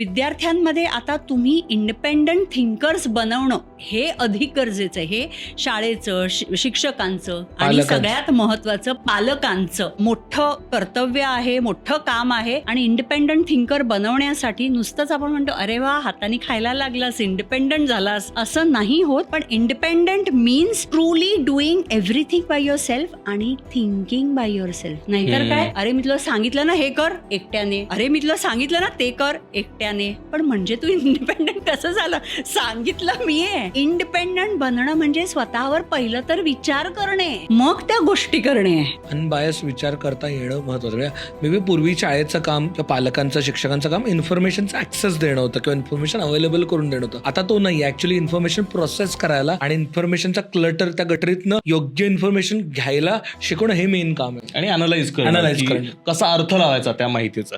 विद्यार्थ्यांमध्ये आता तुम्ही इंडिपेंडंट थिंकर्स बनवणं हे अधिक गरजेचं आहे. हे शाळेचं, शिक्षकांचं आणि पालकांचं. सगळ्यात महत्वाचं पालकांचं मोठं कर्तव्य आहे, मोठं काम आहे. आणि इंडिपेंडंट थिंकर बनवण्यासाठी नुसतंच आपण म्हणतो अरे वा हाताने खायला लागलास, इंडिपेंडंट झालास, असं नाही होत. पण independent means truly doing everything by your self आणि थिंकिंग बाय युअर सेल्फ. नाहीतर काय, अरे मी तुला सांगितलं ना हे कर एकट्याने, अरे मी तुला सांगितलं ना ते कर एकट्याने. पण म्हणजे तू इंडिपेंडंट कसं झालं? सांगितलं मी आहे. इंडिपेंडंट बनणं म्हणजे स्वतःवर पहिलं तर विचार करणे, मग त्या गोष्टी करणे. अनबायस विचार करता येणं महत्वाचं. मे बी पूर्वी शाळेचं काम किंवा पालकांचं, शिक्षकांचं काम इन्फॉर्मेशनचा ऍक्सेस देणं होतं किंवा इन्फॉर्मेशन अवेलेबल करून देणं होतं. आता तो नाही. ऍक्च्युअली इन्फॉर्मेशन प्रोसेस करायला आणि इन्फॉर्मेशनचा क्लटर, त्या गटरीतनं योग्य इन्फॉर्मेशन घ्यायला शिकवणं हे मेन काम आहे. आणि अनालाइज करणं, कसा अर्थ लावायचा त्या माहितीचा.